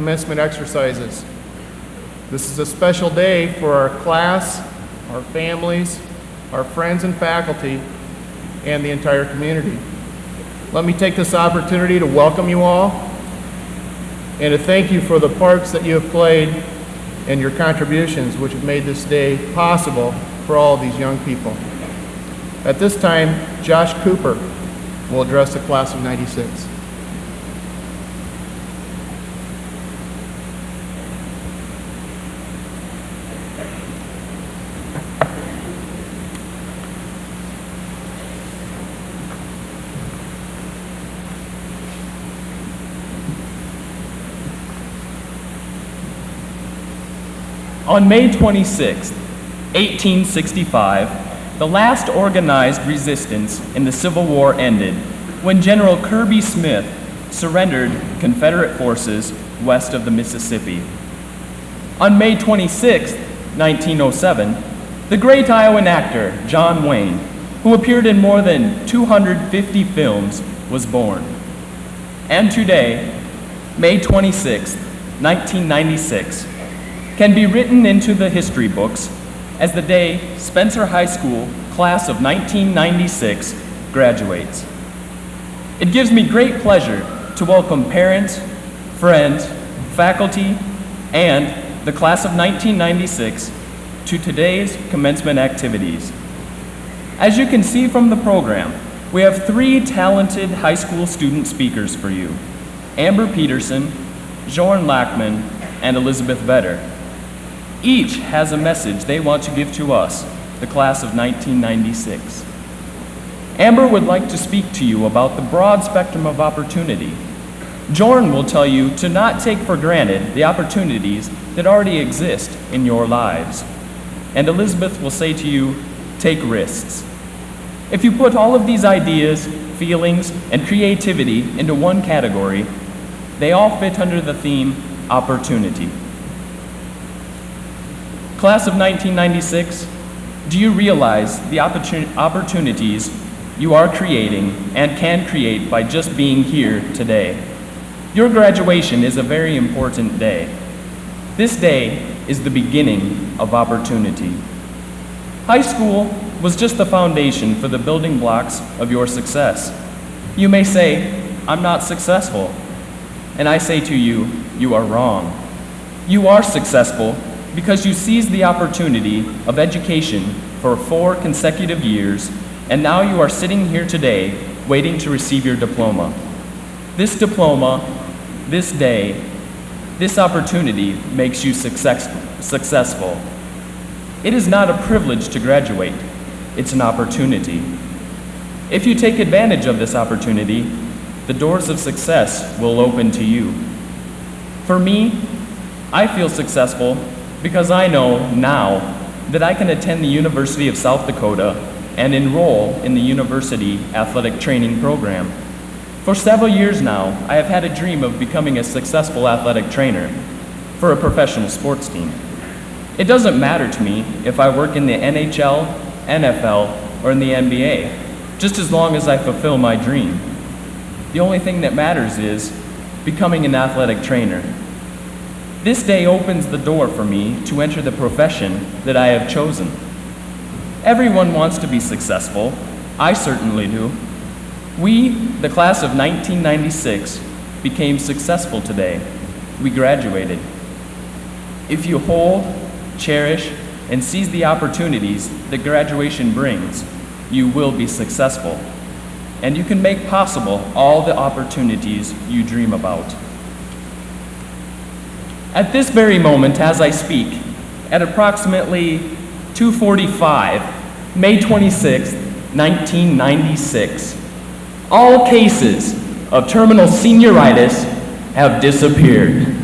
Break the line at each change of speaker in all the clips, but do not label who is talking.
commencement exercises. This is a special day for our class, our families, our friends and faculty, and the entire community. Let me take this opportunity to welcome you all and to thank you for the parts that you have played and your contributions which have made this day possible for all of these young people. At this time, Josh Cooper will address the class of '96.
On May 26, 1865, the last organized resistance in the Civil War ended when General Kirby Smith surrendered Confederate forces west of the Mississippi. On May 26, 1907, the great Iowan actor John Wayne, who appeared in more than 250 films, was born. And today, May 26, 1996, can be written into the history books as the day Spencer High School class of 1996 graduates. It gives me great pleasure to welcome parents, friends, faculty, and the class of 1996 to today's commencement activities. As you can see from the program, we have 3 talented high school student speakers for you: Amber Peterson, Jorn Lackman, and Elizabeth Vetter. Each has a message they want to give to us, the class of 1996. Amber would like to speak to you about the broad spectrum of opportunity. Jorn will tell you to not take for granted the opportunities that already exist in your lives. And Elizabeth will say to you, take risks. If you put all of these ideas, feelings, and creativity into one category, they all fit under the theme opportunity. Class of 1996, do you realize the opportunities you are creating and can create by just being here today? Your graduation is a very important day. This day is the beginning of opportunity. High school was just the foundation for the building blocks of your success. You may say, I'm not successful. And I say to you, you are wrong. You are successful because you seized the opportunity of education for 4 consecutive years, and now you are sitting here today waiting to receive your diploma. This diploma, this day, this opportunity makes you successful. It is not a privilege to graduate, it's an opportunity. If you take advantage of this opportunity, the doors of success will open to you. For me, I feel successful because I know now that I can attend the University of South Dakota and enroll in the university athletic training program. For several years now, I have had a dream of becoming a successful athletic trainer for a professional sports team. It doesn't matter to me if I work in the NHL, NFL, or in the NBA, just as long as I fulfill my dream. The only thing that matters is becoming an athletic trainer. This day opens the door for me to enter the profession that I have chosen. Everyone wants to be successful. I certainly do. We, the class of 1996, became successful today. We graduated. If you hold, cherish, and seize the opportunities that graduation brings, you will be successful. And you can make possible all the opportunities you dream about. At this very moment, as I speak, at approximately 2:45, May 26, 1996, all cases of terminal senioritis have disappeared.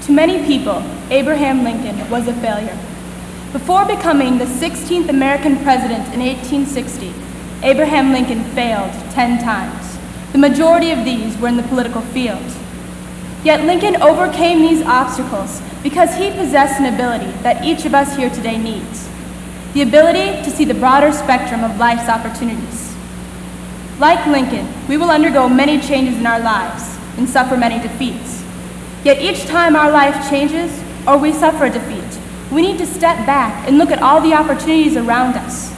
To many people, Abraham Lincoln was a failure. Before becoming the 16th American president in 1860, Abraham Lincoln failed 10 times. The majority of these were in the political field. Yet Lincoln overcame these obstacles because he possessed an ability that each of us here today needs: the ability to see the broader spectrum of life's opportunities. Like Lincoln, we will undergo many changes in our lives and suffer many defeats. Yet each time our life changes or we suffer a defeat, we need to step back and look at all the opportunities around us,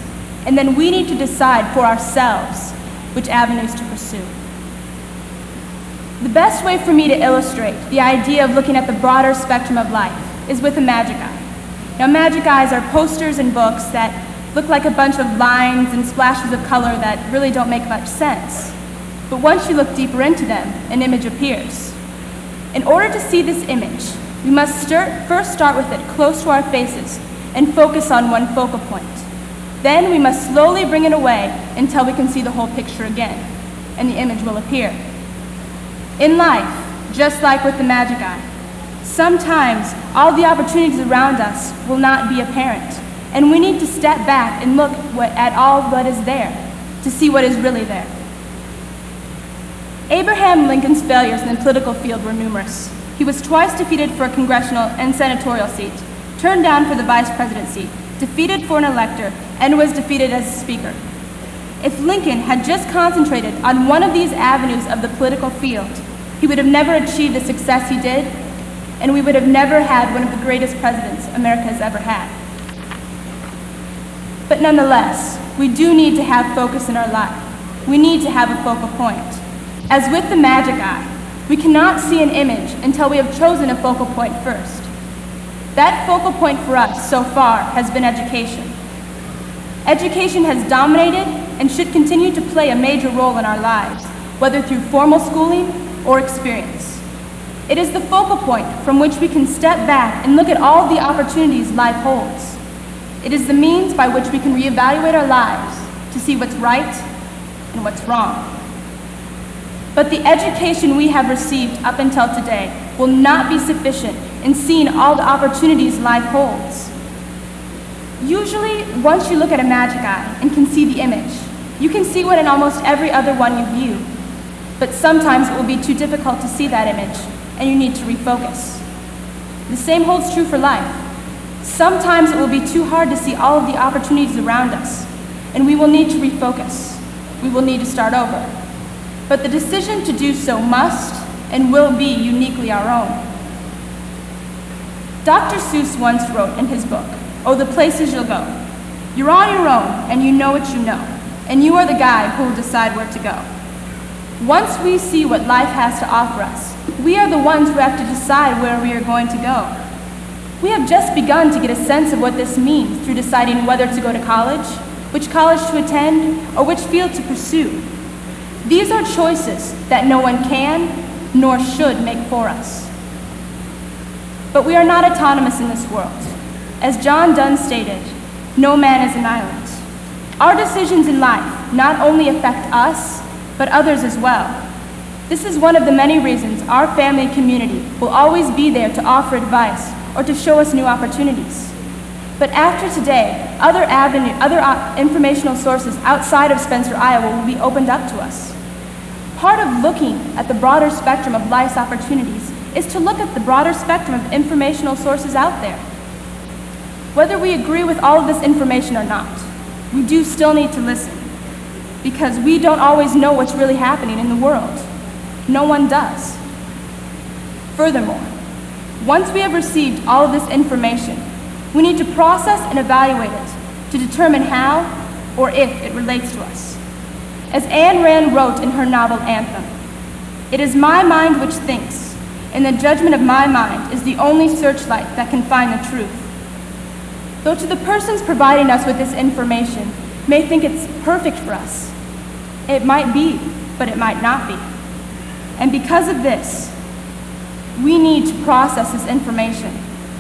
and then we need to decide for ourselves which avenues to pursue. The best way for me to illustrate the idea of looking at the broader spectrum of life is with a magic eye. Now, magic eyes are posters and books that look like a bunch of lines and splashes of color that really don't make much sense. But once you look deeper into them, an image appears. In order to see this image, we must first start with it close to our faces and focus on one focal point. Then we must slowly bring it away until we can see the whole picture again, and the image will appear. In life, just like with the magic eye, sometimes all the opportunities around us will not be apparent, and we need to step back and look at all that is there to see what is really there. Abraham Lincoln's failures in the political field were numerous. He was twice defeated for a congressional and senatorial seat, turned down for the vice presidency, defeated for an elector, and was defeated as a speaker. If Lincoln had just concentrated on one of these avenues of the political field, he would have never achieved the success he did, and we would have never had one of the greatest presidents America has ever had. But nonetheless, we do need to have focus in our life. We need to have a focal point. As with the magic eye, we cannot see an image until we have chosen a focal point first. That focal point for us so far has been education. Education has dominated and should continue to play a major role in our lives, whether through formal schooling or experience. It is the focal point from which we can step back and look at all the opportunities life holds. It is the means by which we can reevaluate our lives to see what's right and what's wrong. But the education we have received up until today will not be sufficient in seeing all the opportunities life holds. Usually, once you look at a magic eye and can see the image, you can see what in almost every other one you view. But sometimes it will be too difficult to see that image, and you need to refocus. The same holds true for life. Sometimes it will be too hard to see all of the opportunities around us, and we will need to refocus. We will need to start over. But the decision to do so must and will be uniquely our own. Dr. Seuss once wrote in his book, "Oh, the places you'll go. You're on your own, and you know what you know, and you are the guide who will decide where to go." Once we see what life has to offer us, we are the ones who have to decide where we are going to go. We have just begun to get a sense of what this means through deciding whether to go to college, which college to attend, or which field to pursue. These are choices that no one can nor should make for us. But we are not autonomous in this world. As John Donne stated, no man is an island. Our decisions in life not only affect us, but others as well. This is one of the many reasons our family community will always be there to offer advice or to show us new opportunities. But after today, other informational sources outside of Spencer, Iowa will be opened up to us. Part of looking at the broader spectrum of life's opportunities is to look at the broader spectrum of informational sources out there. Whether we agree with all of this information or not, we do still need to listen, because we don't always know what's really happening in the world. No one does. Furthermore, once we have received all of this information, we need to process and evaluate it to determine how or if it relates to us. As Ayn Rand wrote in her novel Anthem, "It is my mind which thinks, and the judgment of my mind is the only searchlight that can find the truth." Though to the persons providing us with this information may think it's perfect for us, it might be, but it might not be. And because of this, we need to process this information,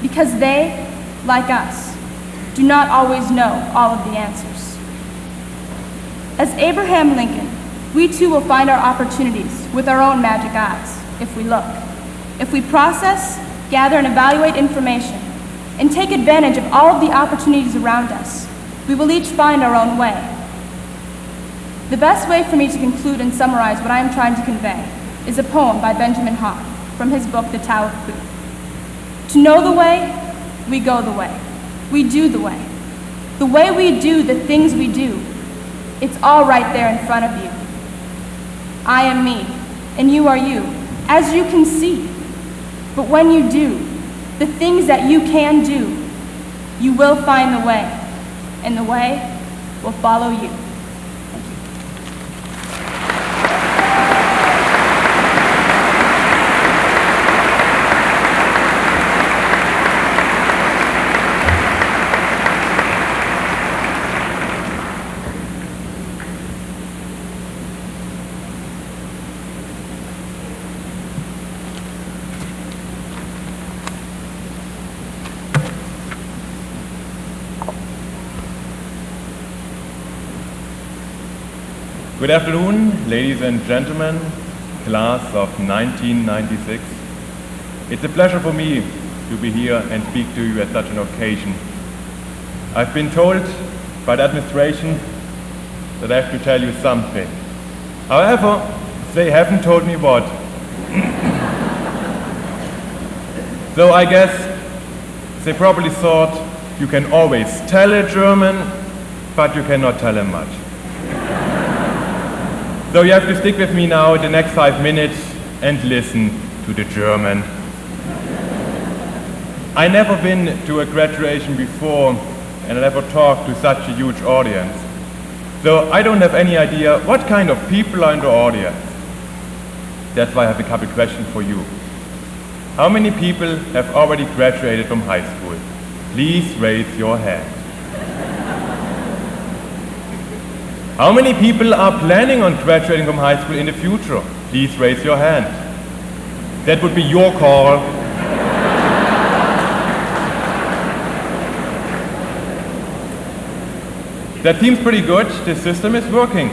because they, like us, do not always know all of the answers. As Abraham Lincoln, we too will find our opportunities with our own magic eyes, if we look. If we process, gather, and evaluate information, and take advantage of all of the opportunities around us, we will each find our own way. The best way for me to conclude and summarize what I am trying to convey is a poem by Benjamin Hoffe from his book, The Tao of Truth. To know the way, we go the way. We do the way. The way we do the things we do, it's all right there in front of you. I am me, and you are you, as you can see. But when you do the things that you can do, you will find the way, and the way will follow you.
Good afternoon, ladies and gentlemen, class of 1996. It's a pleasure for me to be here and speak to you at such an occasion. I've been told by the administration that I have to tell you something. However, they haven't told me what. So I guess they probably thought you can always tell a German, but you cannot tell him much. So you have to stick with me now the next 5 minutes and listen to the German. I never been to a graduation before, and I never talked to such a huge audience. So I don't have any idea what kind of people are in the audience. That's why I have a couple questions for you. How many people have already graduated from high school? Please raise your hand. How many people are planning on graduating from high school in the future? Please raise your hand. That would be your call. That seems pretty good. The system is working.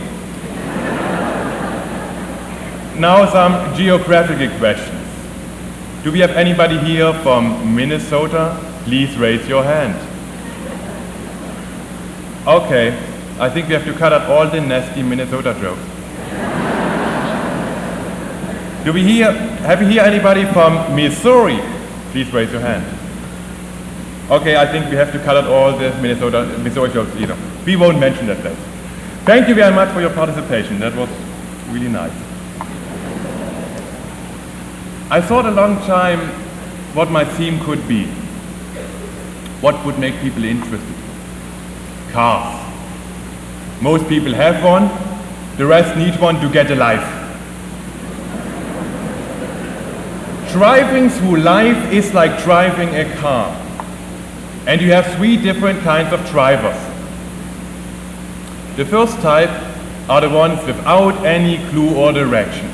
Now some geographical questions. Do we have anybody here from Minnesota? Please raise your hand. Okay, I think we have to cut out all the nasty Minnesota jokes. Have we here anybody from Missouri? Please raise your hand. Okay, I think we have to cut out all the Missouri jokes either. We won't mention that place. Thank you very much for your participation. That was really nice. I thought a long time what my theme could be. What would make people interested? Cars. Most people have one, the rest need one to get a life. Driving through life is like driving a car. And you have 3 different kinds of drivers. The first type are the ones without any clue or direction.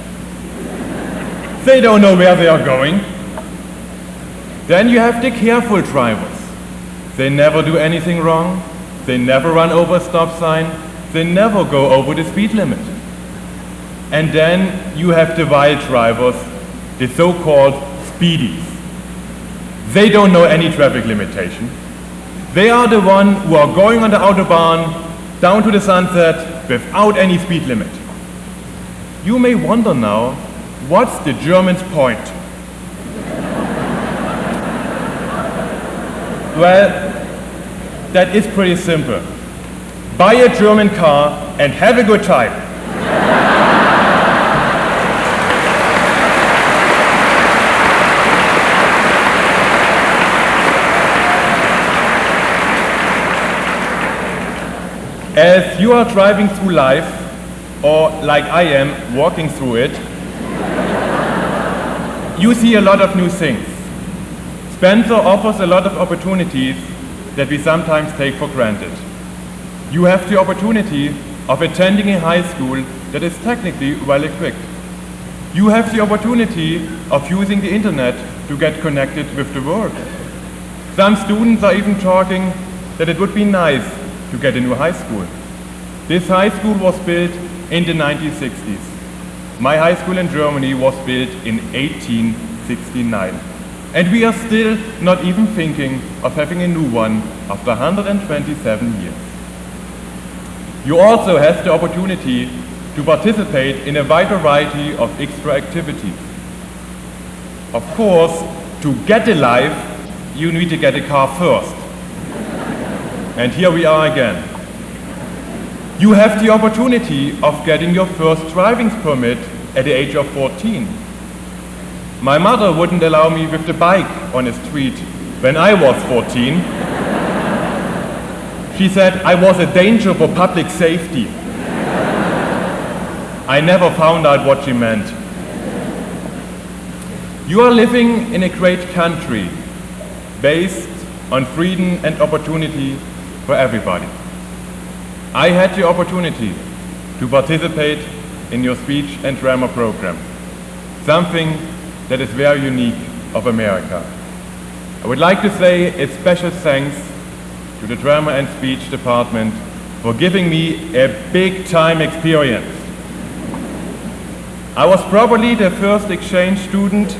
They don't know where they are going. Then you have the careful drivers. They never do anything wrong. They never run over a stop sign. They never go over the speed limit. And then you have the wild drivers, the so-called speedies. They don't know any traffic limitation. They are the ones who are going on the Autobahn down to the sunset without any speed limit. You may wonder now, what's the German's point? Well, that is pretty simple. Buy a German car and have a good time. As you are driving through life, or like I am, walking through it, you see a lot of new things. Spencer offers a lot of opportunities that we sometimes take for granted. You have the opportunity of attending a high school that is technically well equipped. You have the opportunity of using the internet to get connected with the world. Some students are even talking that it would be nice to get a new high school. This high school was built in the 1960s. My high school in Germany was built in 1869. And we are still not even thinking of having a new one after 127 years. You also have the opportunity to participate in a wide variety of extra activities. Of course, to get a life, you need to get a car first. And here we are again. You have the opportunity of getting your first driving permit at the age of 14. My mother wouldn't allow me with the bike on a street when I was 14. She said I was a danger for public safety. I never found out what she meant. You are living in a great country based on freedom and opportunity for everybody. I had the opportunity to participate in your speech and drama program, something that is very unique of America. I would like to say a special thanks to the drama and speech department for giving me a big time experience. I was probably the first exchange student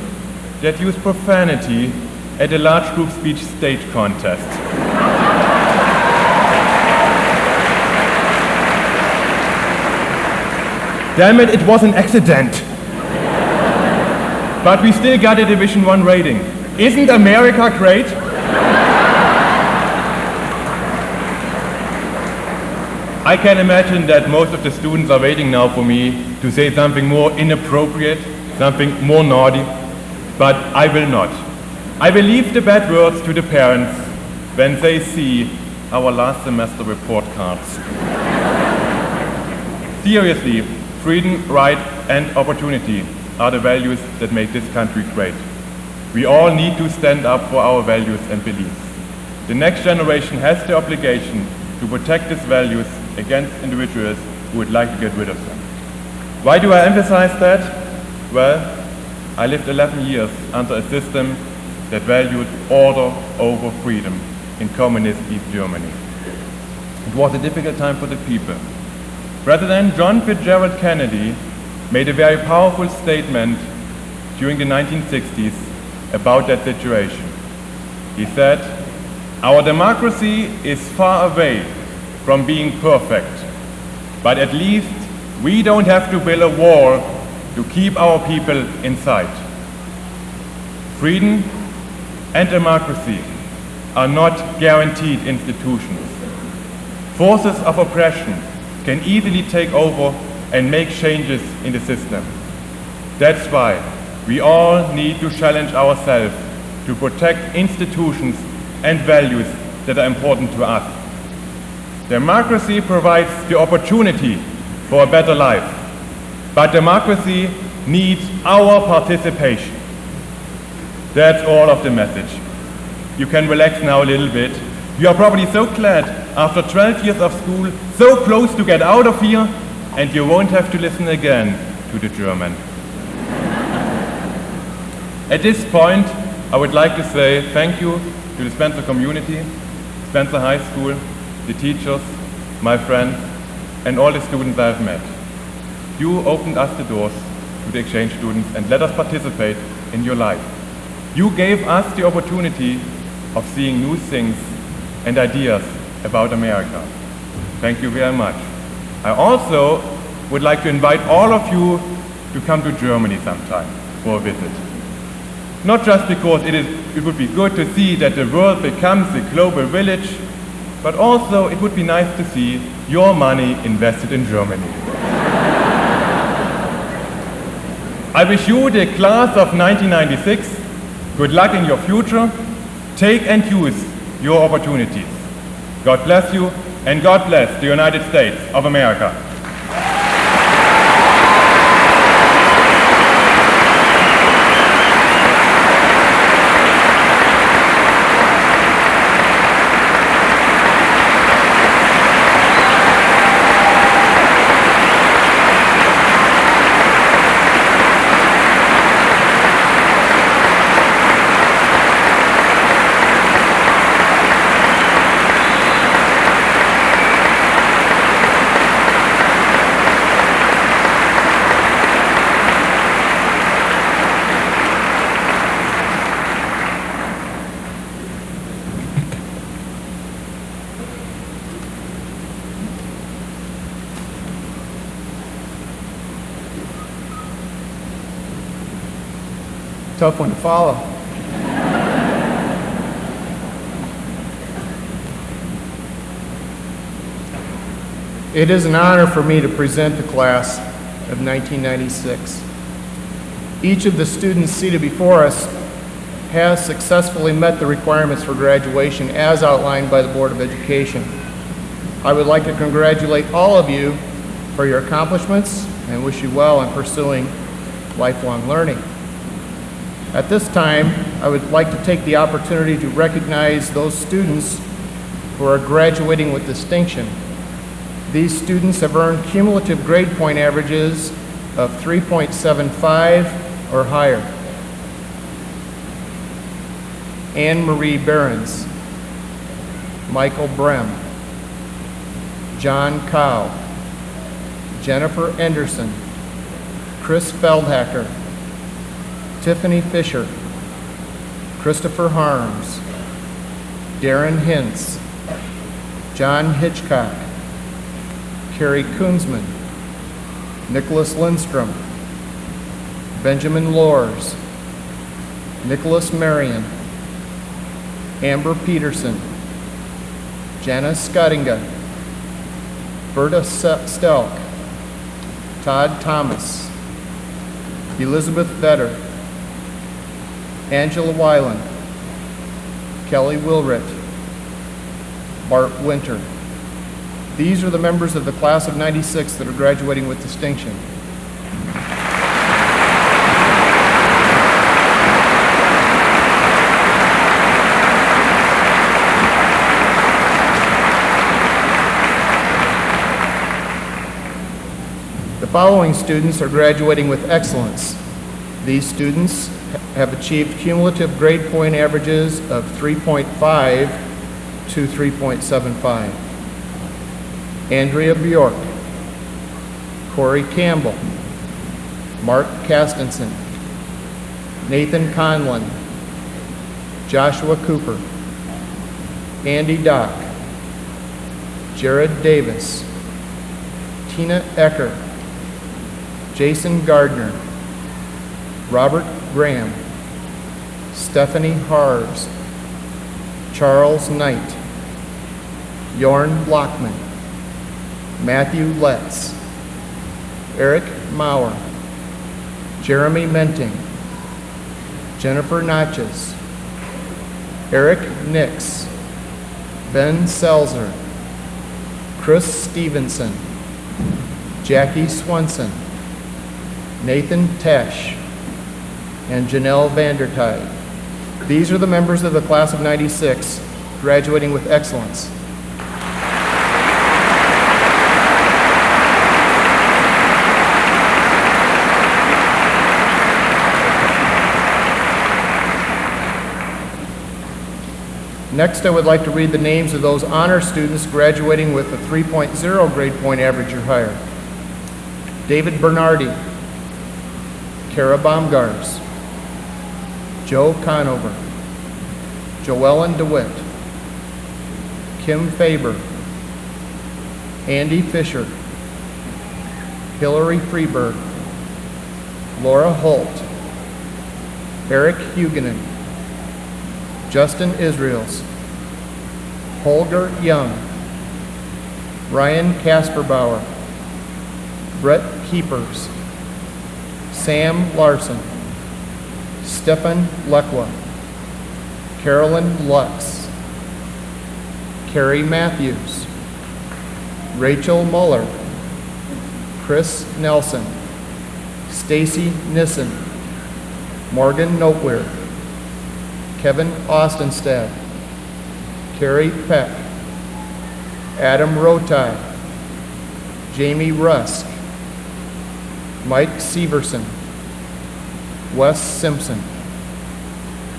that used profanity at a large group speech stage contest. Damn it, it was an accident. But we still got a Division I rating. Isn't America great? I can imagine that most of the students are waiting now for me to say something more inappropriate, something more naughty, but I will not. I will leave the bad words to the parents when they see our last semester report cards. Seriously, freedom, right, and opportunity are the values that make this country great. We all need to stand up for our values and beliefs. The next generation has the obligation to protect these values against individuals who would like to get rid of them. Why do I emphasize that? Well, I lived 11 years under a system that valued order over freedom in communist East Germany. It was a difficult time for the people. President John Fitzgerald Kennedy made a very powerful statement during the 1960s about that situation. He said, "Our democracy is far away from being perfect, but at least we don't have to build a wall to keep our people inside." Freedom and democracy are not guaranteed institutions. Forces of oppression can easily take over and make changes in the system. That's why we all need to challenge ourselves to protect institutions and values that are important to us. Democracy provides the opportunity for a better life, but democracy needs our participation. That's all of the message. You can relax now a little bit. You are probably so glad after 12 years of school, so close to get out of here, and you won't have to listen again to the German. At this point, I would like to say thank you to the Spencer community, Spencer High School, the teachers, my friends, and all the students I've met. You opened us the doors to the exchange students and let us participate in your life. You gave us the opportunity of seeing new things and ideas about America. Thank you very much. I also would like to invite all of you to come to Germany sometime for a visit. Not just because it would be good to see that the world becomes a global village, but also it would be nice to see your money invested in Germany. I wish you, the class of 1996, good luck in your future. Take and use your opportunities. God bless you, and God bless the United States of America.
Tough one to follow. It is an honor for me to present the class of 1996. Each of the students seated before us has successfully met the requirements for graduation as outlined by the Board of Education. I would like to congratulate all of you for your accomplishments and wish you well in pursuing lifelong learning. At this time, I would like to take the opportunity to recognize those students who are graduating with distinction. These students have earned cumulative grade point averages of 3.75 or higher. Anne Marie Behrens, Michael Brem, John Cow, Jennifer Anderson, Chris Feldhacker, Tiffany Fisher, Christopher Harms, Darren Hintz, John Hitchcock, Carrie Koonsman, Nicholas Lindstrom, Benjamin Lors, Nicholas Marion, Amber Peterson, Janice Scottinga, Berta Stelk, Todd Thomas, Elizabeth Vetter, Angela Weiland, Kelly Wilrit, Bart Winter. These are the members of the class of 96 that are graduating with distinction. The following students are graduating with excellence. These students have achieved cumulative grade point averages of 3.5 to 3.75. Andrea Bjork, Corey Campbell, Mark Castenson, Nathan Conlon, Joshua Cooper, Andy Dock, Jared Davis, Tina Ecker, Jason Gardner, Robert Graham, Stephanie Harves, Charles Knight, Jorn Blockman, Matthew Letts, Eric Maurer, Jeremy Menting, Jennifer Notches, Eric Nix, Ben Selzer, Chris Stevenson, Jackie Swenson, Nathan Tesh, and Janelle Vandertide. These are the members of the class of '96 graduating with excellence. Next, I would like to read the names of those honor students graduating with a 3.0 grade point average or higher. David Bernardi, Kara Baumgars, Joe Conover, Joellen DeWitt, Kim Faber, Andy Fisher, Hillary Freeberg, Laura Holt, Eric Huguenin, Justin Israels, Holger Young, Ryan Kasperbauer, Brett Keepers, Sam Larson, Stefan Lekwa, Carolyn Lutz, Carrie Matthews, Rachel Muller, Chris Nelson, Stacy Nissen, Morgan Nopeweir, Kevin Austenstad, Carrie Peck, Adam Rotai, Jamie Rusk, Mike Severson, Wes Simpson,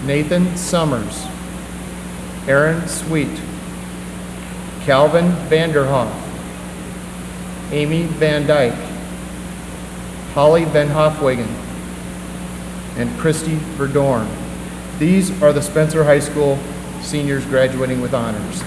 Nathan Summers, Aaron Sweet, Calvin Vanderhoff, Amy Van Dyke, Holly Van Hofwegen, and Christy Verdorn. These are the Spencer High School seniors graduating with honors.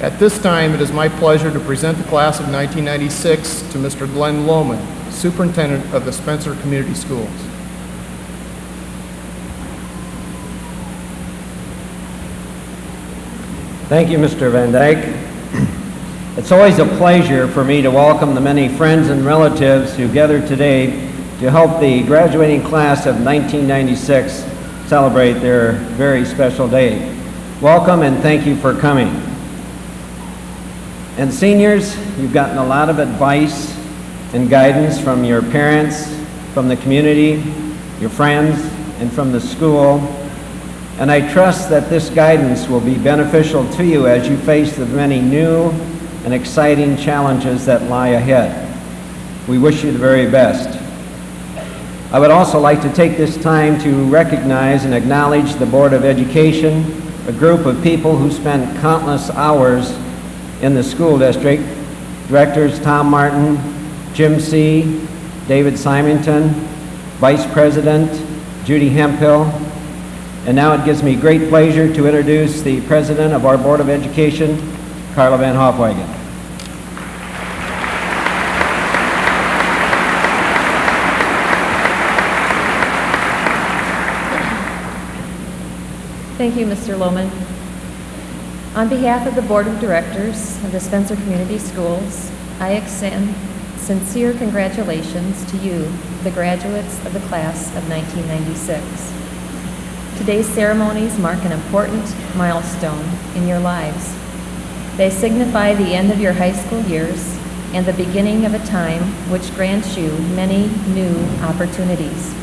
At this time, it is my pleasure to present the class of 1996 to Mr. Glenn Lohman, Superintendent of the Spencer Community Schools.
Thank you, Mr. Van Dyke. It's always a pleasure for me to welcome the many friends and relatives who gathered today to help the graduating class of 1996 celebrate their very special day. Welcome and thank you for coming. And seniors, you've gotten a lot of advice and guidance from your parents, from the community, your friends, and from the school. And I trust that this guidance will be beneficial to you as you face the many new and exciting challenges that lie ahead. We wish you the very best. I would also like to take this time to recognize and acknowledge the Board of Education, a group of people who spent countless hours in the school district. Directors Tom Martin, Jim C., David Simonton, Vice President Judy Hemphill. And now it gives me great pleasure to introduce the President of our Board of Education, Carla Van Hofwegen.
Thank you, Mr. Lohman. On behalf of the Board of Directors of the Spencer Community Schools, I extend sincere congratulations to you, the graduates of the class of 1996. Today's ceremonies mark an important milestone in your lives. They signify the end of your high school years and the beginning of a time which grants you many new opportunities.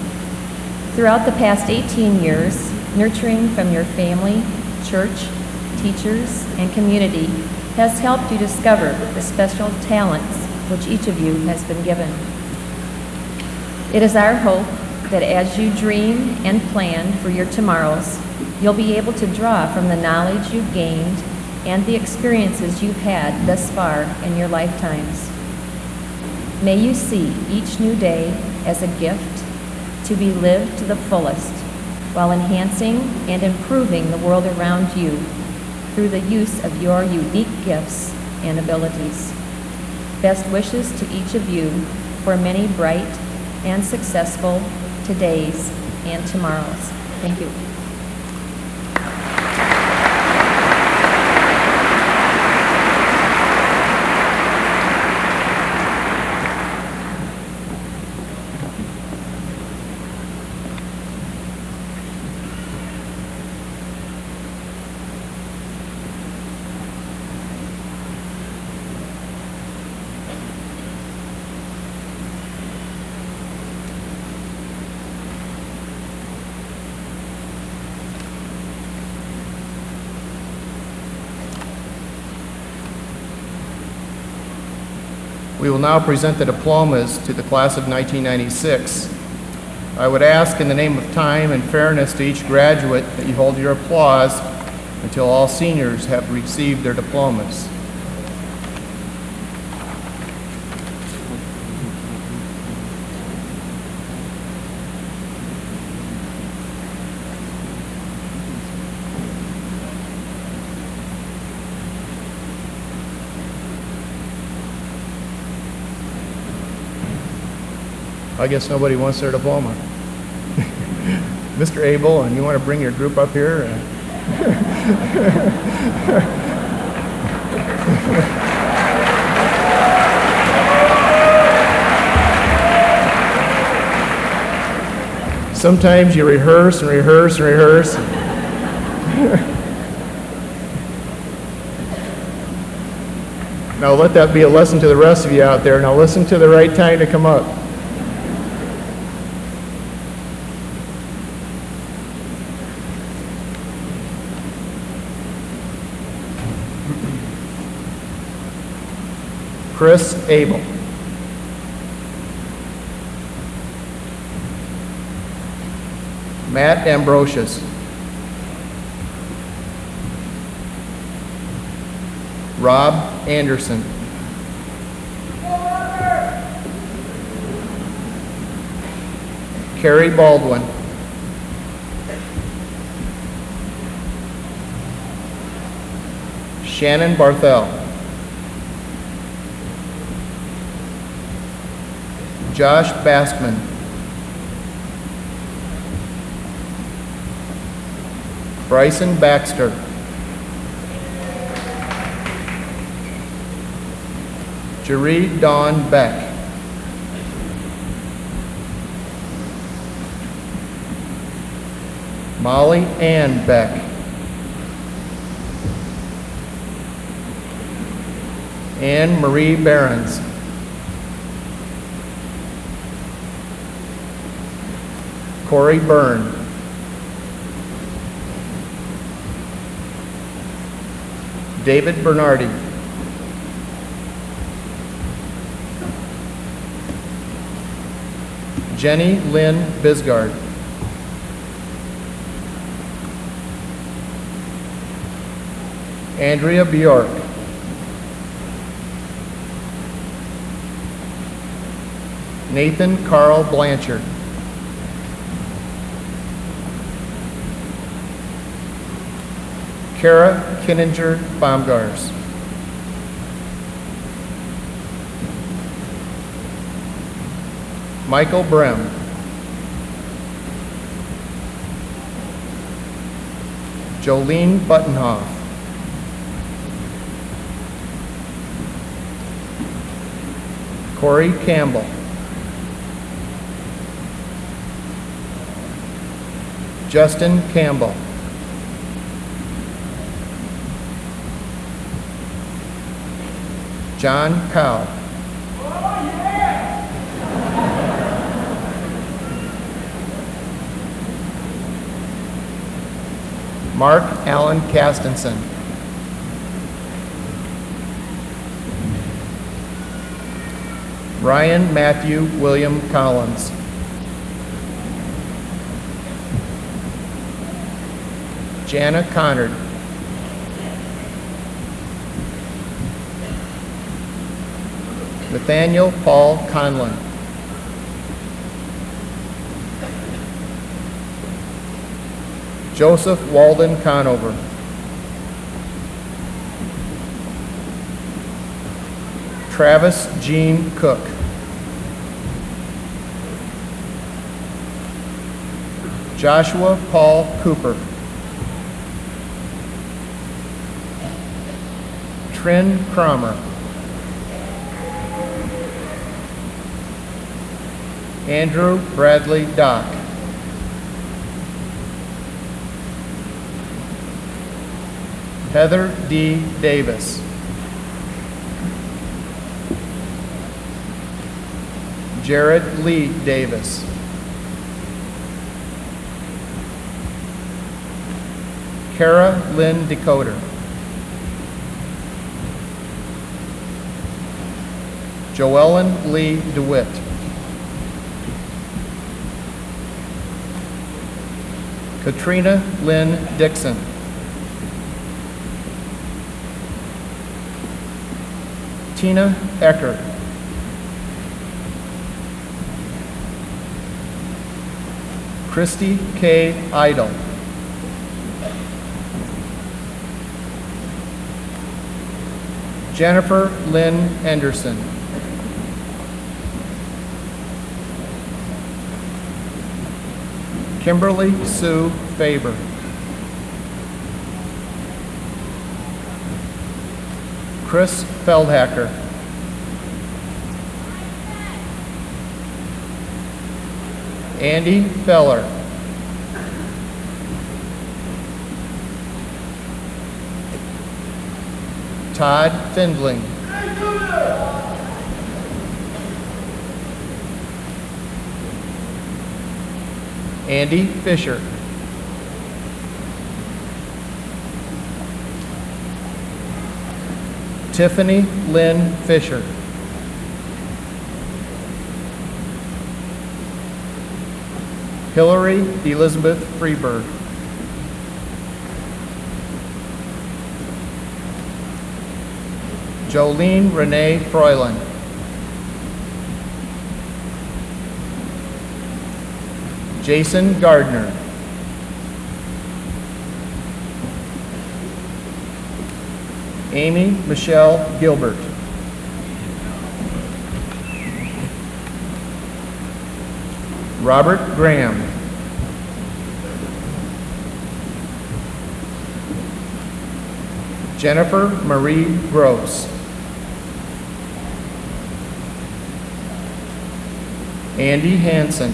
Throughout the past 18 years, Nurturing from your family, church, teachers, and community has helped you discover the special talents which each of you has been given. It is our hope that as you dream and plan for your tomorrows, you'll be able to draw from the knowledge you've gained and the experiences you've had thus far in your lifetimes. May you see each new day as a gift to be lived to the fullest while enhancing and improving the world around you through the use of your unique gifts and abilities. Best wishes to each of you for many bright and successful todays and tomorrows. Thank you.
We will now present the diplomas to the class of 1996. I would ask in the name of time and fairness to each graduate that you hold your applause until all seniors have received their diplomas. I guess nobody wants their diploma. Mr. Abel, and you want to bring your group up here? Sometimes you rehearse and rehearse and rehearse. Now let that be a lesson to the rest of you out there. Now listen to the right time to come up. Chris Abel. Matt Ambrosius. Rob Anderson. Carrie Baldwin. Shannon Barthel. Josh Baskman. Bryson Baxter. Jeree Dawn Beck. Molly Ann Beck. Anne Marie Behrens. Corey Byrne. David Bernardi. Jenny Lynn Bisgard. Andrea Bjork. Nathan Carl Blanchard. Kara Kinninger Baumgars. Michael Brem. Jolene Buttonhoff. Corey Campbell. Justin Campbell. John Cow. Mark Allen Castenson. Ryan Matthew William Collins. Jana Connard. Nathaniel Paul Conlon. Joseph Walden Conover. Travis Jean Cook. Joshua Paul Cooper. Trin Cromer. Andrew Bradley Dock. Heather D. Davis. Jared Lee Davis. Kara Lynn Decoder. Joellen Lee DeWitt. Katrina Lynn Dixon. Tina Eckert. Christy K. Idle. Jennifer Lynn Anderson. Kimberly Sue Faber. Chris Feldhacker. Andy Feller. Todd Findling. Andy Fisher. Tiffany Lynn Fisher. Hillary Elizabeth Freeberg. Jolene Renee Froyland. Jason Gardner. Amy Michelle Gilbert. Robert Graham. Jennifer Marie Gross. Andy Hansen.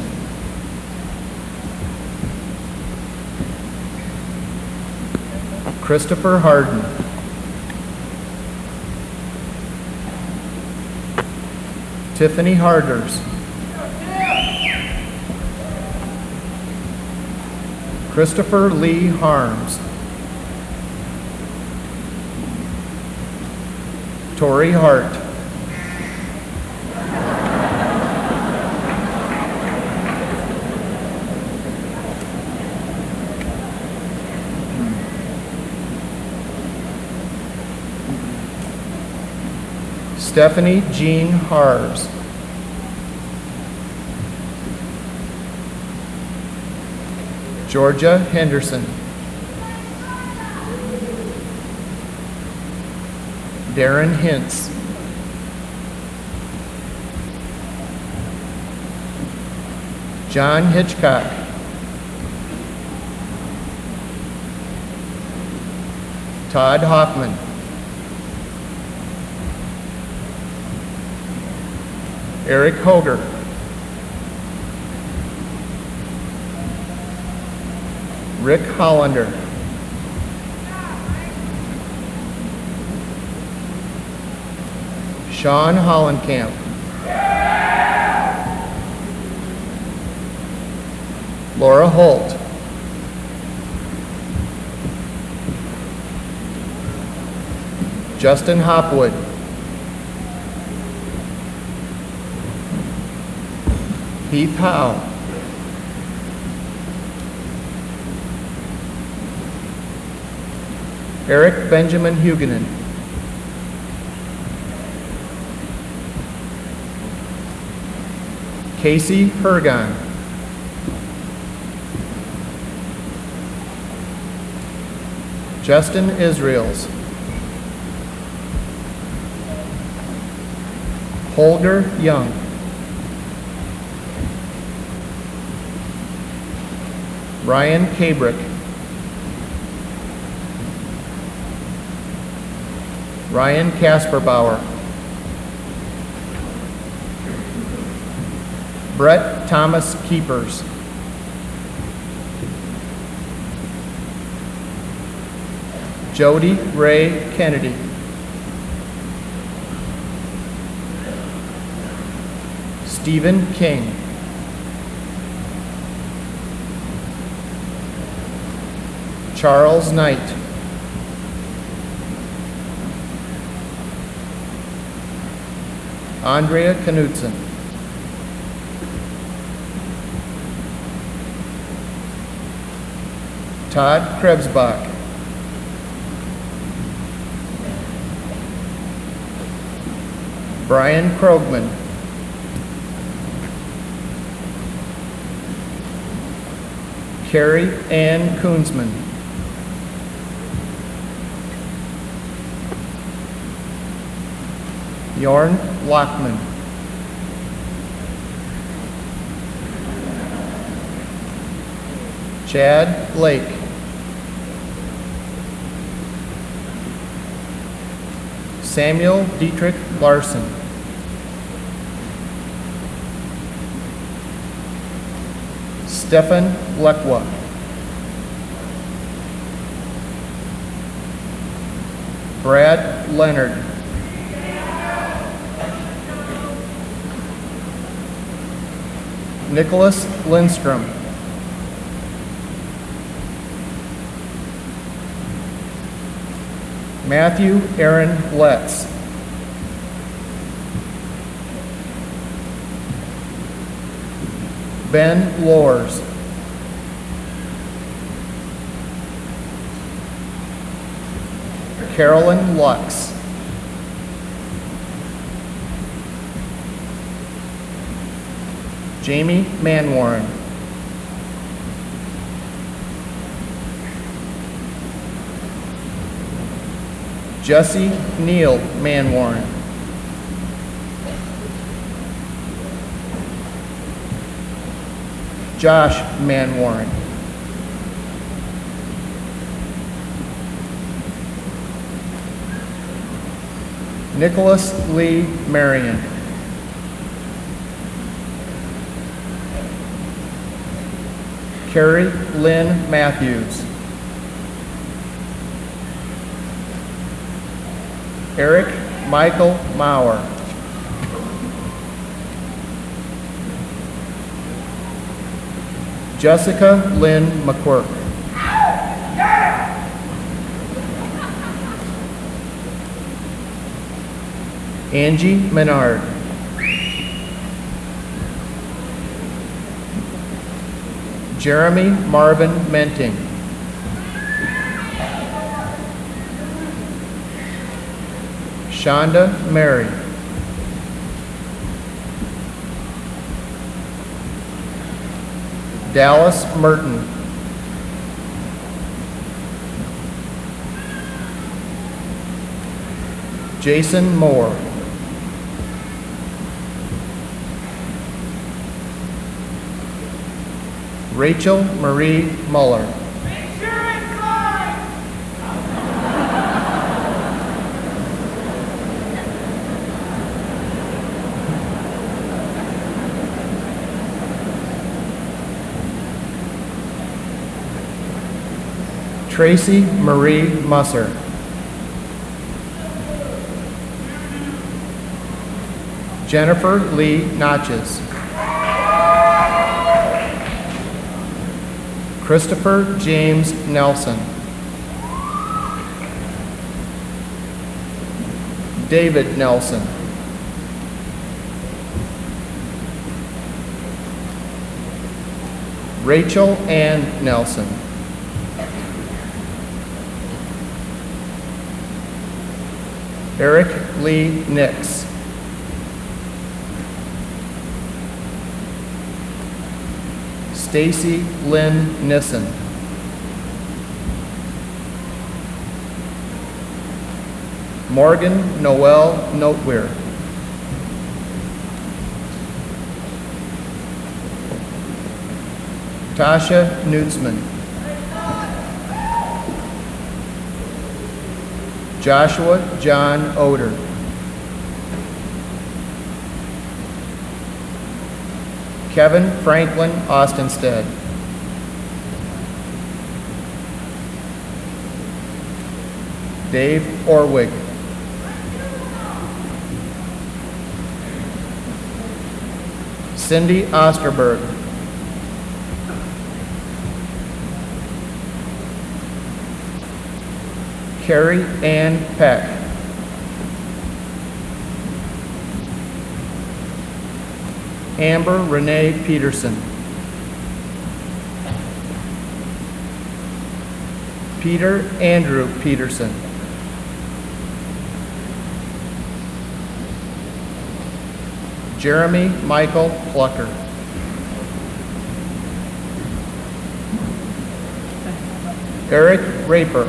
Christopher Harden. Tiffany Harders. Christopher Lee Harms. Tori Hart. Stephanie Jean Harves. Georgia Henderson. Darren Hintz. John Hitchcock. Todd Hoffman. Eric Hoger. Rick Hollander. Sean Hollenkamp. Laura Holt. Justin Hopwood. Heath Howe. Eric Benjamin Huguenin. Casey Hergon. Justin Israels. Holger Young. Ryan Kabrick. Ryan Kasperbauer. Brett Thomas Keepers. Jody Ray Kennedy. Stephen King. Charles Knight. Andrea Knudsen. Todd Krebsbach. Brian Krogman. Carrie Ann Koonsman. Jorn Lockman. Chad Blake. Samuel Dietrich Larson. Stefan Lekwa. Brad Leonard. Nicholas Lindstrom. Matthew Aaron Letts. Ben Loers. Carolyn Lux. Jamie Manwarren. Jesse Neal Manwarren. Josh Manwarren. Nicholas Lee Marion. Carrie Lynn Matthews. Eric Michael Maurer. Jessica Lynn McQuirk. Angie Menard. Jeremy Marvin Menting. Shonda Mary. Dallas Merton. Jason Moore. Rachel Marie Muller. Tracy Marie Musser. Jennifer Lee Notches. Christopher James Nelson. David Nelson. Rachel Ann Nelson. Eric Lee Nix. Stacy Lynn Nissen. Morgan Noel Noteweir. Tasha Nutzman. Joshua John Oder. Kevin Franklin Austenstead. Dave Orwig. Cindy Osterberg. Carrie Ann Peck. Amber Renee Peterson. Peter Andrew Peterson. Jeremy Michael Plucker. Eric Raper.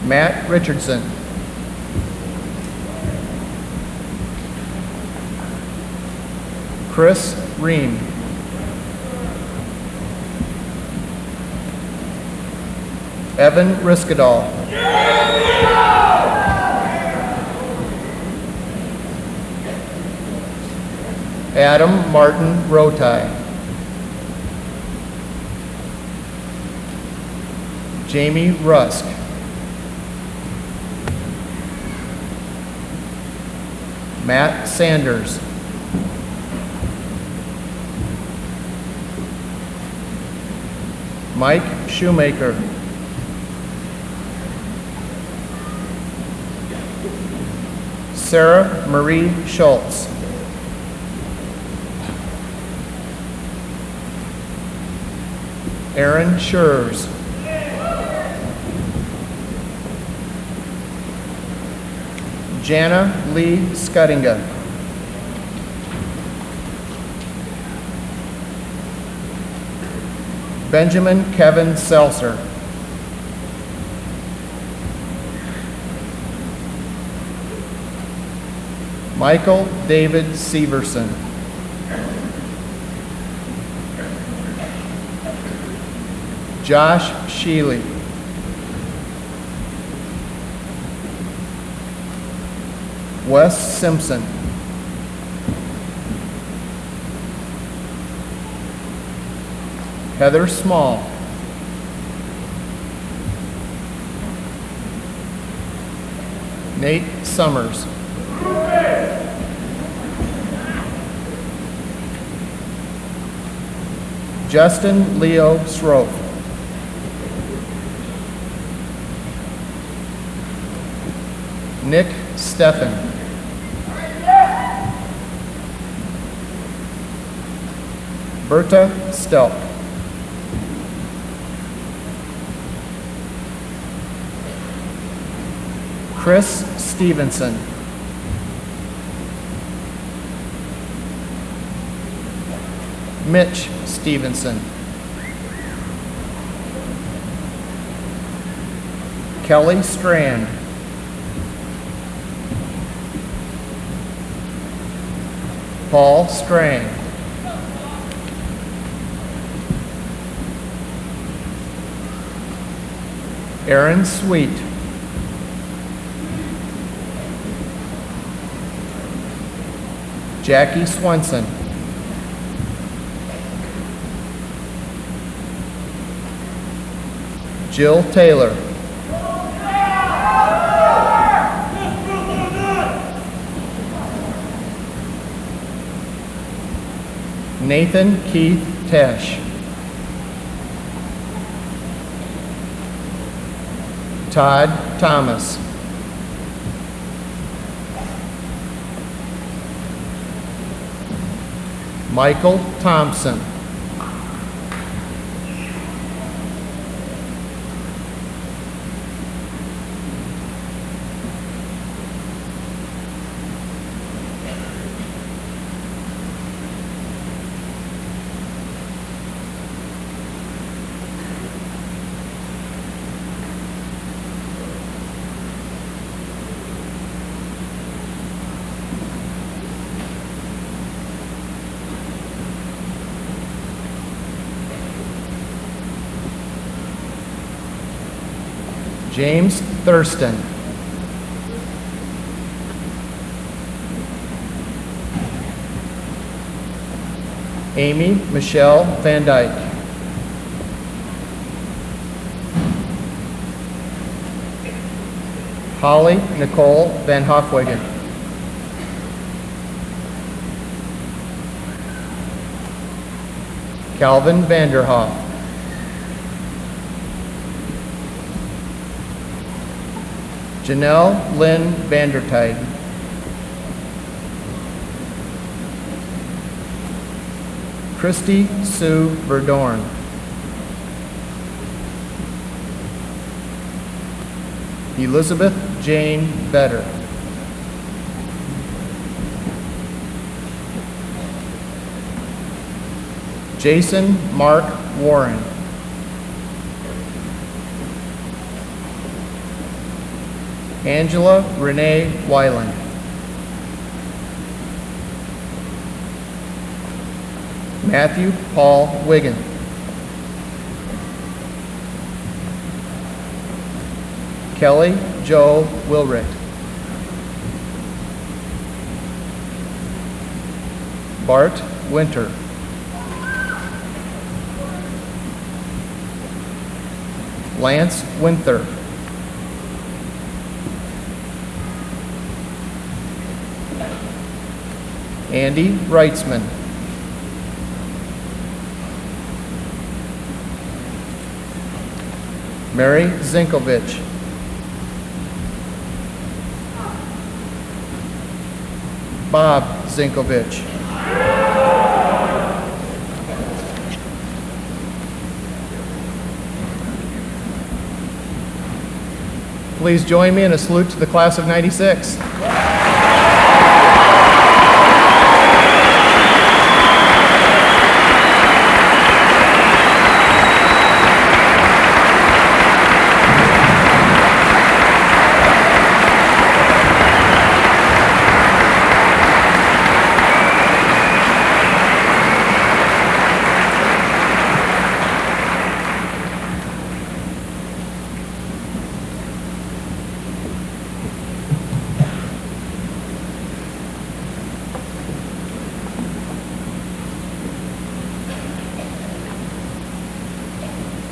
Matt Richardson. Chris Ream. Evan Riskadal. Adam Martin Rotai. Jamie Rusk. Matt Sanders. Mike Shoemaker. Sarah Marie Schultz. Aaron Schurz. Jana Lee Scudinga. Benjamin Kevin Seltzer. Michael David Severson. Josh Sheely. Wes Simpson. Heather Small. Nate Summers. Justin Leo Sroth. Nick Steffen. Berta Stelp. Chris Stevenson. Mitch Stevenson. Kelly Strand. Paul Strang. Aaron Sweet. Jackie Swenson. Jill Taylor. Nathan Keith Tesh. Todd Thomas. Michael Thompson. James Thurston. Amy Michelle Van Dyke. Holly Nicole Van Hofwegen. Calvin Vanderhoff. Janelle Lynn Vandertide. Christy Sue Verdorn. Elizabeth Jane Better. Jason Mark Warren. Angela Renee Weiland. Matthew Paul Wiggin. Kelly Joe Wilrick. Bart Winter. Lance Winther. Andy Reitzman. Mary Zinkovich. Bob Zinkovich. Please join me in a salute to the class of '96.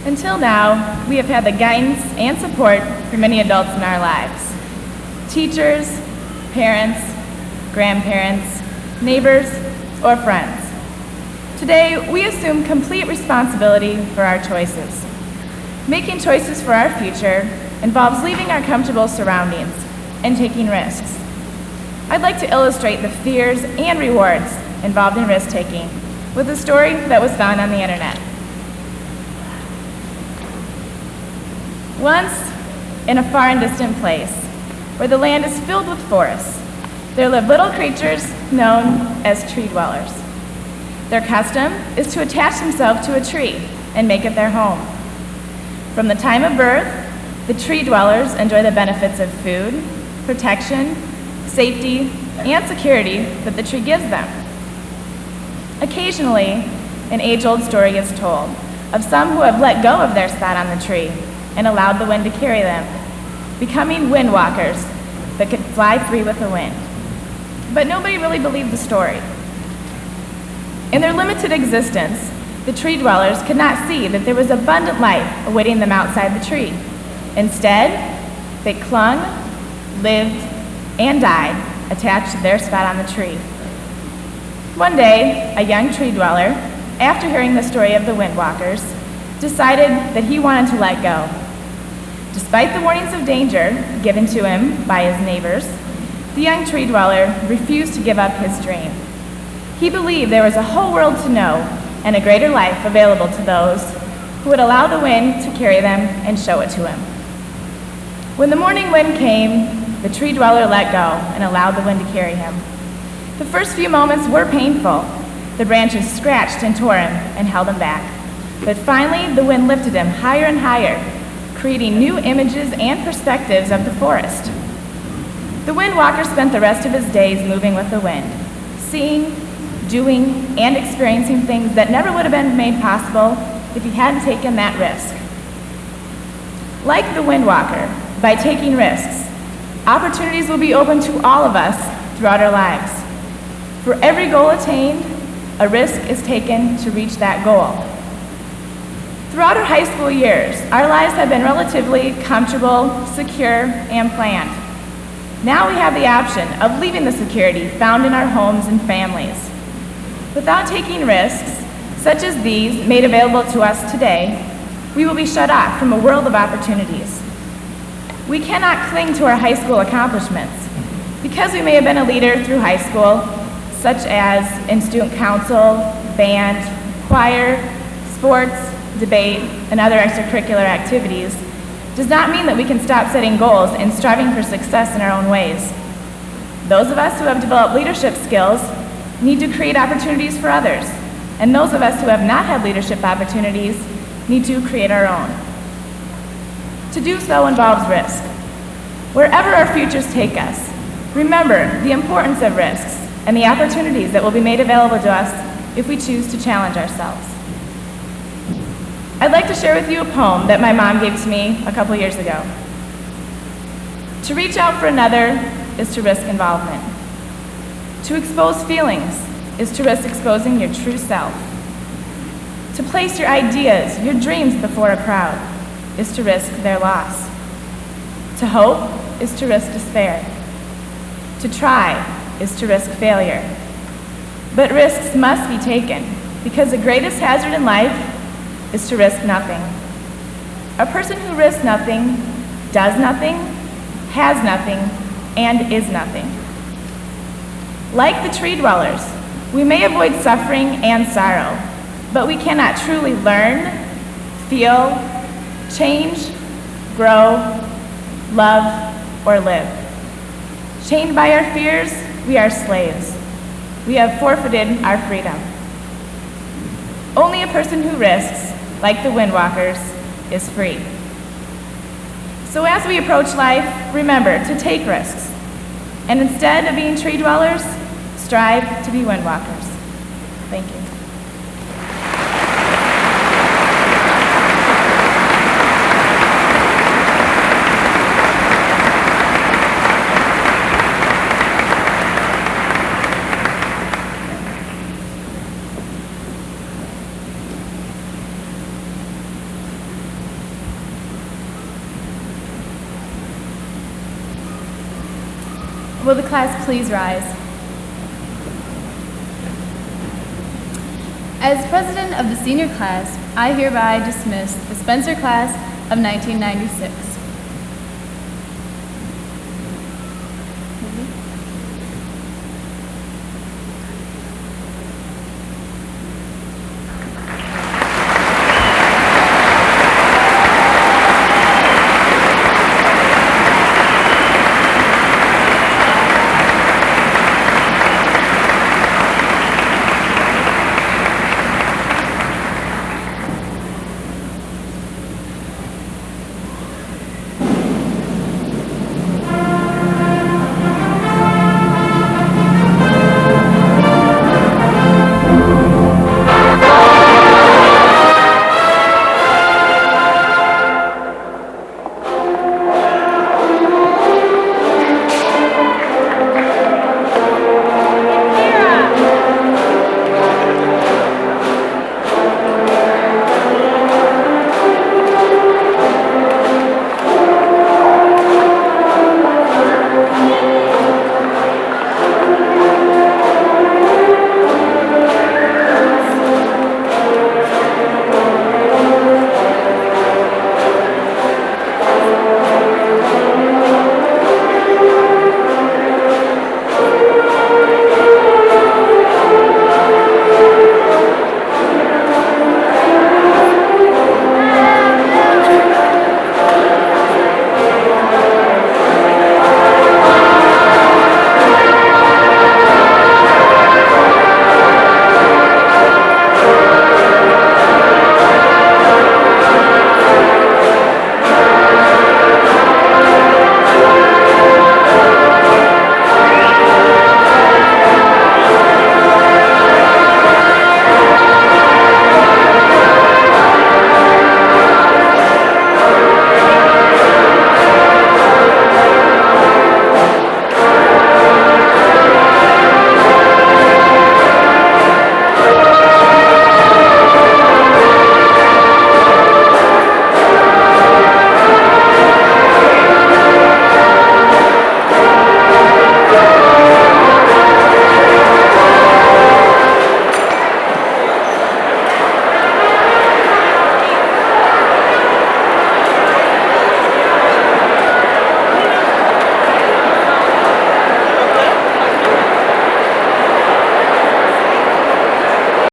Until now, we have had the guidance and support from many adults in our lives. Teachers, parents, grandparents, neighbors, or friends. Today, we assume complete responsibility for our choices. Making choices for our future involves leaving our comfortable surroundings and taking risks. I'd like to illustrate the fears and rewards involved in risk-taking with a story that was found on the internet. Once, in a far and distant place, where the land is filled with forests, there live little creatures known as tree dwellers. Their custom is to attach themselves to a tree and make it their home. From the time of birth, the tree dwellers enjoy the benefits of food, protection, safety, and security that the tree gives them. Occasionally, an age-old story is told of some who have let go of their spot on the tree and allowed the wind to carry them, becoming wind walkers that could fly free with the wind. But nobody really believed the story. In their limited existence, the tree dwellers could not see that there was abundant life awaiting them outside the tree. Instead, they clung, lived, and died attached to their spot on the tree. One day, a young tree dweller, after hearing the story of the windwalkers, decided that he wanted to let go.
Despite the warnings of danger given to him by his neighbors, the young tree dweller refused to give up his dream. He believed there was a whole world to know and a greater life available to those who would allow the wind to carry them and show it to him. When the morning wind came, the tree dweller let go and allowed the wind to carry him. The first few moments were painful. The branches scratched and tore him and held him back. But finally, the wind lifted him higher and higher, creating new images and perspectives of the forest. The wind walker spent the rest of his days moving with the wind, seeing, doing, and experiencing things that never would have been made possible if he hadn't taken that risk. Like the wind walker, by taking risks, opportunities will be open to all of us throughout our lives. For every goal attained, a risk is taken to reach that goal. Throughout our high school years, our lives have been relatively comfortable, secure, and planned. Now we have the option of leaving the security found in our homes and families. Without taking risks, such as these made available to us today, we will be shut off from a world of opportunities. We cannot cling to our high school accomplishments. Because we may have been a leader through high school, such as in student council, band, choir, sports, debate, and other extracurricular activities, does not mean that we can stop setting goals and striving for success in our own ways. Those of us who have developed leadership skills need to create opportunities for others, and those of us who have not had leadership opportunities need to create our own. To do so involves risk. Wherever our futures take us, remember the importance of risks and the opportunities that will be made available to us if we choose to challenge ourselves. I'd like to share with you a poem that my mom gave to me a couple years ago. To reach out for another is to risk involvement. To expose feelings is to risk exposing your true self. To place your ideas, your dreams before a crowd is to risk their loss. To hope is to risk despair. To try is to risk failure. But risks must be taken because the greatest hazard in life is to risk nothing. A person who risks nothing, does nothing, has nothing, and is nothing. Like the tree dwellers, we may avoid suffering and sorrow, but we cannot truly learn, feel, change, grow, love, or live. Chained by our fears, we are slaves. We have forfeited our freedom. Only a person who risks, like the windwalkers, is free. So as we approach life, remember to take risks. And instead of being tree dwellers, strive to be windwalkers. Thank you. Will the class please rise?
As president of the senior class, I hereby dismiss the Spencer class of 1996.